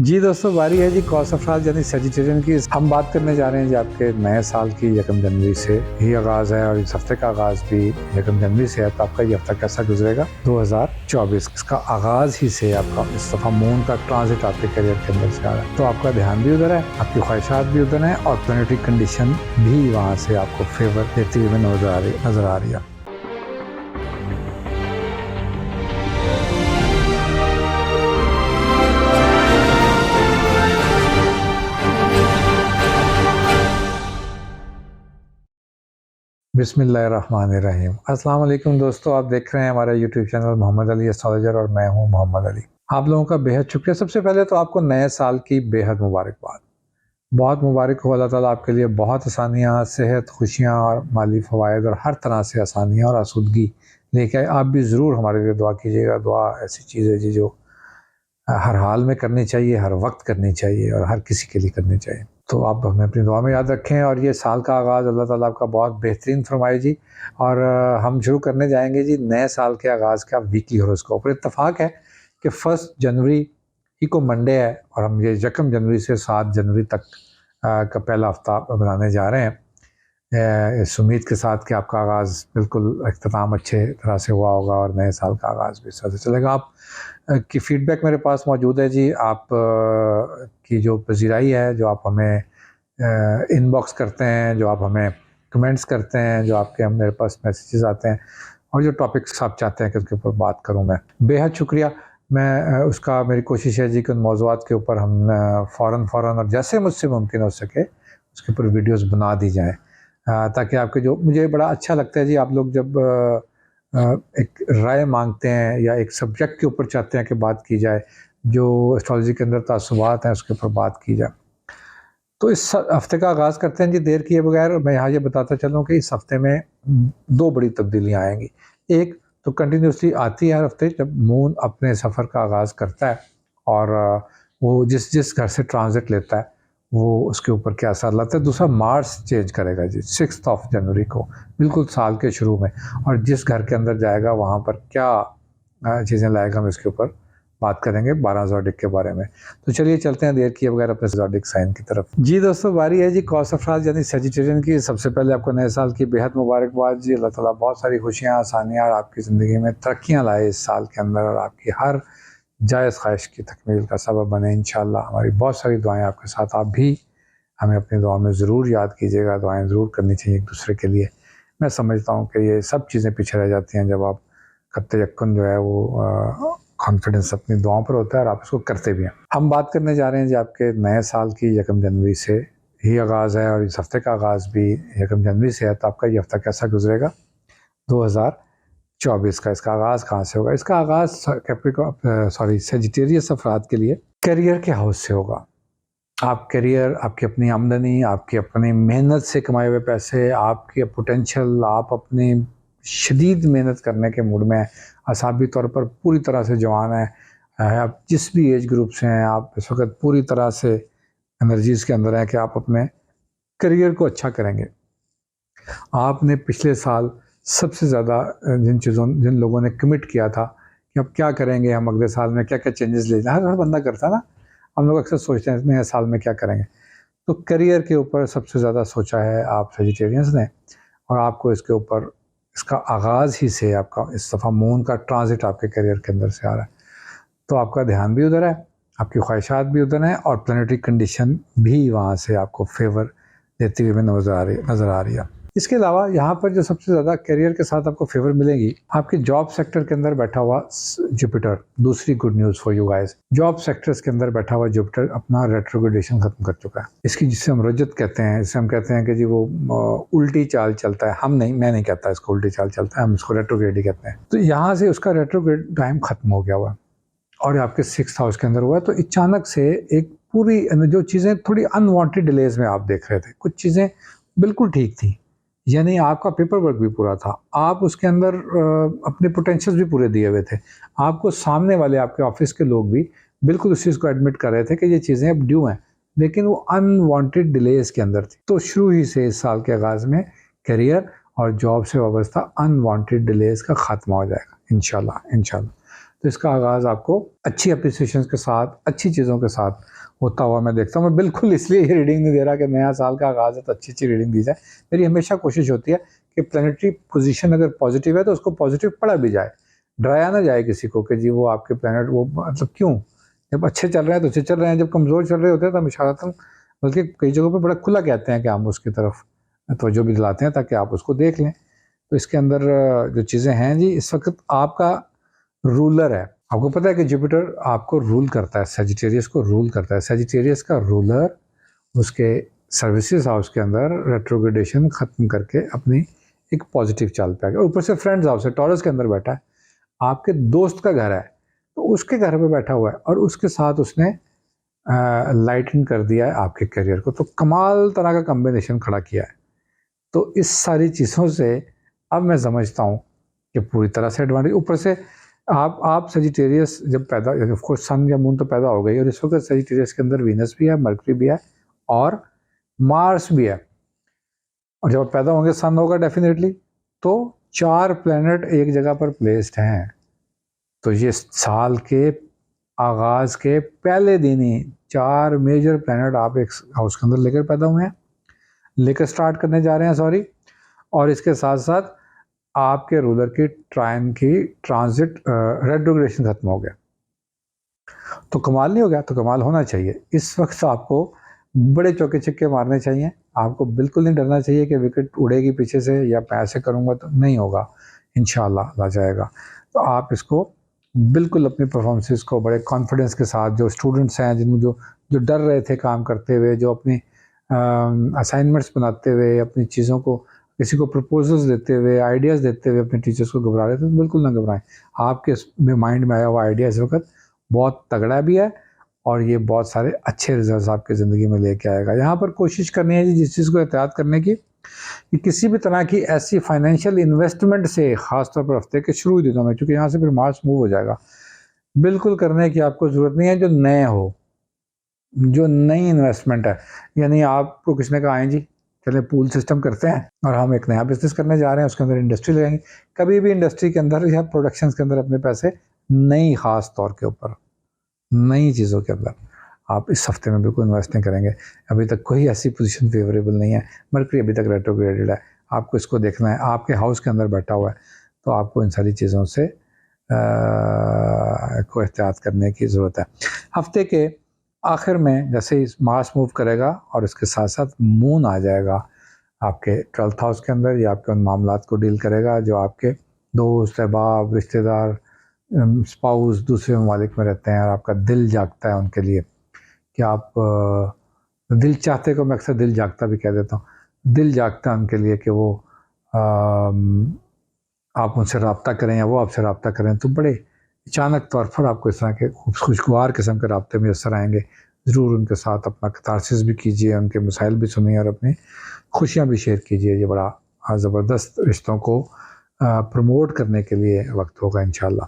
जी दोस्तों, बारी है जी कौस अफराज यानी सेजिटेरियन की। हम बात करने जा रहे हैं जी आपके नए साल की। 1 जनवरी से ही आगाज़ है और इस हफ्ते का आगाज़ भी 1 जनवरी से है। तो आपका ये हफ्ता कैसा गुजरेगा 2024 इसका आगाज़ ही से आपका इस दफ़ा मून का ट्रांजिट आपके करियर के अंदर से आ रहा है। तो आपका ध्यान भी उधर है, आपकी ख्वाहिशात भी उधर हैं और प्लैनेटरी कंडीशन भी वहाँ से आपको फेवर देती हुई नजर आ रही है। बिस्मिल्लाहिर्रहमानिर्रहीम। अस्सलाम वालेकुम दोस्तों, आप देख रहे हैं हमारा YouTube channel Mohammad Ali astrologer और मैं हूं मोहम्मद अली। आप लोगों का बेहद शुक्रिया। सबसे पहले तो आपको नए साल की बेहद मुबारकबाद। बहुत मुबारक हो, अल्लाह ताला आपके लिए बहुत आसानियाँ, सेहत, खुशियाँ और माली फ़वाइद और हर तरह से आसानियाँ और आसूदगी लेके आए। आप भी ज़रूर हमारे लिए दुआ कीजिएगा। दुआ ऐसी चीज़ है जी जो हर हाल में करनी चाहिए, हर वक्त करनी चाहिए और हर किसी के लिए करनी चाहिए। तो आप हमें अपनी दुआ में याद रखें और ये साल का आगाज़ अल्लाह ताला आपका बहुत बेहतरीन फरमाए जी। और हम शुरू करने जाएंगे जी नए साल के आगाज़ का वीकली हॉरोस्कोप। और इत्तेफाक है कि 1 जनवरी ही को मंडे है और हम ये 1 जनवरी से 7 जनवरी तक का पहला हफ्ता बनाने जा रहे हैं, इस उम्मीद के साथ कि आपका आगाज़ बिल्कुल इख्तिताम अच्छे तरह से हुआ होगा और नए साल का आगाज़ भी इस तरह से चलेगा। आप की फ़ीडबैक मेरे पास मौजूद है जी। आप की जो पज़ीराई है, जो आप हमें इनबॉक्स करते हैं, जो आप हमें कमेंट्स करते हैं, जो आपके मेरे पास मैसेजेस आते हैं और जो टॉपिक्स आप चाहते हैं कि उसके ऊपर बात करूं, मैं बेहद शुक्रिया। मैं उसका मेरी कोशिश है जी कि उन मौज़ूआत के ऊपर हम फ़ौरन और जैसे मुझसे मुमकिन हो सके उसके ऊपर वीडियोस बना दी जाएँ, ताकि आपके जो मुझे बड़ा अच्छा लगता है जी, आप लोग जब एक राय मांगते हैं या एक सब्जेक्ट के ऊपर चाहते हैं कि बात की जाए, जो एस्ट्रोलॉजी के अंदर तासुबात हैं उसके ऊपर बात की जाए। तो इस हफ्ते का आगाज़ करते हैं जी देर किए बगैर। मैं यहाँ ये बताता चलूँ कि इस हफ्ते में 2 बड़ी तब्दीलियाँ आएँगी। एक तो कंटिन्यूसली आती है हर हफ्ते, जब मून अपने सफ़र का आगाज़ करता है और वो जिस घर से ट्रांज़िट लेता है वो उसके ऊपर क्या असर लाता है। दूसरा, मार्स चेंज करेगा जी 6 जनवरी को, बिल्कुल साल के शुरू में, और जिस घर के अंदर जाएगा वहाँ पर क्या चीज़ें लाएगा, हम इसके ऊपर बात करेंगे 12 ज़ोडिक के बारे में। तो चलिए चलते हैं देर किए बगैर अपने ज़ोडिक साइन की तरफ। जी दोस्तों, बारी है जी कौस अफराज यानी सेजिटेरियन की। सबसे पहले आपको नए साल की बेहद मुबारकबाद जी। अल्लाह ताला बहुत सारी खुशियाँ, आसानियाँ और आपकी ज़िंदगी में तरक्कियाँ लाए इस साल के अंदर और आपकी हर जायज़ ख्वाहिश की तकमील का सबब बने इंशाअल्लाह। हमारी बहुत सारी दुआएं आपके साथ। आप भी हमें अपनी दुआ में ज़रूर याद कीजिएगा। दुआएं ज़रूर करनी चाहिए एक दूसरे के लिए। मैं समझता हूँ कि ये सब चीज़ें पीछे रह जाती हैं जब आप खत्ते यक्कन जो है वो कॉन्फिडेंस अपनी दुआओं पर होता है और आप इसको करते भी हैं। हम बात करने जा रहे हैं जी आपके नए साल की। 1 जनवरी से ही आगाज़ है और इस हफ्ते का आगाज़ भी 1 जनवरी से है। तो आपका ये हफ्ता कैसा गुजरेगा 2024 का। इसका आगाज़ कहाँ से होगा? इसका आगाज़ सेजिटेरियस अफराद के लिए करियर के हाउस से होगा। आप करियर, आपकी अपनी आमदनी, आपकी अपनी मेहनत से कमाए हुए पैसे, आपकी पोटेंशियल, आप अपनी शदीद मेहनत करने के मूड में हैं, असाबी तौर पर पूरी तरह से जवान हैं, आप जिस भी एज ग्रुप से हैं, आप इस वक्त पूरी तरह से एनर्जीज़ के अंदर हैं कि आप अपने करियर को अच्छा करेंगे। आपने पिछले साल सबसे ज़्यादा जिन लोगों ने कमिट किया था कि अब क्या करेंगे, हम अगले साल में क्या-क्या चेंजेस ले जाएँ, हर बंदा करता है ना। हम लोग अक्सर सोचते हैं नए साल में क्या करेंगे। तो करियर के ऊपर सबसे ज़्यादा सोचा है आप वेजिटेरियंस ने, और आपको इसके ऊपर इसका आगाज़ ही से आपका इस दफ़ा मून का ट्रांजिट आपके करियर के अंदर से आ रहा है। तो आपका ध्यान भी उधर है, आपकी ख्वाहिशात भी उधर हैं और प्लैनेटरी कंडीशन भी वहाँ से आपको फेवर देती हुई नज़र आ रही है। इसके अलावा यहाँ पर जो सबसे ज़्यादा करियर के साथ आपको फेवर मिलेगी, आपके जॉब सेक्टर के अंदर बैठा हुआ जुपिटर। दूसरी good news for you guys, job sectors के अंदर बैठा हुआ जुपिटर अपना रेट्रोग्रेडेशन खत्म कर चुका है। इसकी जिसे हम रजत कहते हैं, जिसे हम कहते हैं कि जी वो उल्टी चाल चलता है। मैं नहीं कहता इसको उल्टी चाल चलता है, हम इसको रेट्रोग्रेड ही कहते हैं। तो यहाँ से उसका रेट्रोग्रेड टाइम खत्म हो गया हुआ और आपके 6th हाउस के अंदर हुआ है। तो अचानक से एक पूरी जो चीज़ें थोड़ी अनवांटेड डिलेज में आप देख रहे थे, कुछ चीज़ें बिल्कुल ठीक थी, यानी आपका पेपर वर्क भी पूरा था, आप उसके अंदर अपने पोटेंशियल्स भी पूरे दिए हुए थे। आपको सामने वाले आपके ऑफिस के लोग भी बिल्कुल उस चीज़ को एडमिट कर रहे थे कि ये चीज़ें अब ड्यू हैं, लेकिन वो अनवांटेड डिलेज के अंदर थी। तो शुरू ही से इस साल के आगाज़ में करियर और जॉब से वाबस्ता अनवांटेड डिलेज का खात्मा हो जाएगा इंशाल्लाह। तो इसका आगाज़ आपको अच्छी अप्रिसिएशन के साथ, अच्छी चीज़ों के साथ होता हुआ मैं देखता हूँ। मैं बिल्कुल इसलिए ये रीडिंग नहीं दे रहा कि नया साल का आगाज़ है तो अच्छी-अच्छी रीडिंग दी जाए। मेरी हमेशा कोशिश होती है कि प्लैनेटरी पोज़ीशन अगर पॉज़िटिव है तो उसको पॉज़िटिव पढ़ा भी जाए। डराया ना जाए किसी को कि जी वो आपके प्लैनेट वो मतलब क्यों? जब अच्छे चल रहे हैं तो अच्छे चल रहे हैं, जब कमज़ोर चल रहे होते हैं तो हम इशारतन बल्कि कई जगहों पे बड़ा खुला कहते हैं कि हम उसकी तरफ तवज्जो भी दिलाते हैं ताकि आप उसको देख लें। तो इसके अंदर जो चीज़ें हैं जी, इस वक़्त आपका रूलर है। आपको पता है कि जुपिटर आपको रूल करता है, सजिटेरियस को रूल करता है। सजिटेरियस का रूलर उसके सर्विसेज़ हाउस के अंदर रेट्रोग्रेडेशन ख़त्म करके अपनी एक पॉज़िटिव चाल पे आ गया। ऊपर से फ्रेंड्स हाउस है, टॉरस के अंदर बैठा है। आपके दोस्त का घर है, तो उसके घर पे बैठा हुआ है और उसके साथ उसने लाइटन कर दिया है आपके करियर को। तो कमाल तरह का कॉम्बिनेशन खड़ा किया है। तो इस सारी चीज़ों से अब मैं समझता हूँ कि पूरी तरह से एडवांटेज, ऊपर से आप सजिटेरियस जब पैदा, ऑफ कोर्स सन या मून तो पैदा हो गई और इस वक्त सजिटेरियस के अंदर वीनस भी है, मरकरी भी है और मार्स भी है। और जब पैदा होंगे सन होगा डेफिनेटली। तो 4 प्लैनेट एक जगह पर प्लेस्ड हैं। तो ये साल के आगाज़ के पहले दिन ही 4 मेजर प्लैनेट आप एक हाउस के अंदर लेकर पैदा हुए हैं, लेकर स्टार्ट करने जा रहे हैं, सॉरी। और इसके साथ साथ आपके रूलर की ट्रायन की ट्रांजिट रेट्रोग्रेशन खत्म हो गया। तो कमाल नहीं हो गया? तो कमाल होना चाहिए। इस वक्त आपको बड़े चौके छक्के मारने चाहिए। आपको बिल्कुल नहीं डरना चाहिए कि विकेट उड़ेगी पीछे से या मैं ऐसे करूँगा तो नहीं होगा, इंशाल्लाह आ जाएगा। तो आप इसको बिल्कुल अपनी परफॉर्मेंसेस को बड़े कॉन्फिडेंस के साथ, जो स्टूडेंट्स हैं जिनमें जो जो डर रहे थे काम करते हुए, जो अपनी असाइनमेंट्स बनाते हुए, अपनी चीज़ों को किसी को प्रपोजल्स देते हुए, आइडियाज़ देते हुए अपने टीचर्स को घबरा रहे थे, तो बिल्कुल ना घबराएं। आपके माइंड में आया हुआ आइडिया इस वक्त बहुत तगड़ा भी है और ये बहुत सारे अच्छे रिजल्ट्स आपकी ज़िंदगी में लेके आएगा। यहाँ पर कोशिश करनी है जी जिस चीज़ को एहतियात करने की, कि किसी भी तरह की ऐसी फाइनेंशियल इन्वेस्टमेंट से, ख़ासतौर पर हफ्ते के शुरू दिनों में, क्योंकि यहाँ से फिर मार्च मूव हो जाएगा, बिल्कुल करने की आपको ज़रूरत नहीं है जो नए हो, जो नई इन्वेस्टमेंट है। यानी आपको किसी ने कहा है जी चले पूल सिस्टम करते हैं और हम एक नया बिजनेस करने जा रहे हैं, उसके अंदर इंडस्ट्री लगाएंगे। कभी भी इंडस्ट्री के अंदर या प्रोडक्शंस के अंदर अपने पैसे नई, ख़ास तौर के ऊपर नई चीज़ों के अंदर आप इस हफ्ते में बिल्कुल इन्वेस्ट नहीं करेंगे। अभी तक कोई ऐसी पोजीशन फेवरेबल नहीं है। मरकरी अभी तक रेट्रोग्रेडेड है। आपको इसको देखना है, आपके हाउस के अंदर बैठा हुआ है, तो आपको इन सारी चीज़ों से को एहतियात करने की ज़रूरत है। हफ्ते के आखिर में जैसे ही मार्स मूव करेगा और इसके साथ साथ मून आ जाएगा आपके 12th हाउस के अंदर, ये आपके उन मामलात को डील करेगा जो आपके दोस्त, अहबाब, रिश्तेदार, स्पाउस दूसरे ममालिक में रहते हैं और आपका दिल जागता है उनके लिए कि आप दिल चाहते को मैं अक्सर दिल जागता भी कह देता हूँ। दिल जागता है उनके लिए कि वो आप उनसे रब्ता करें या वो आपसे रब्ता करें, तो बड़े अचानक तौर पर आपको इस तरह के खुशगवार किस्म के राब्ते मैसर आएंगे। ज़रूर उनके साथ अपना कैथारसिस भी कीजिए, उनके मसाइल भी सुनिए और अपनी खुशियाँ भी शेयर कीजिए। ये बड़ा ज़बरदस्त रिश्तों को प्रमोट करने के लिए वक्त होगा इंशाल्लाह।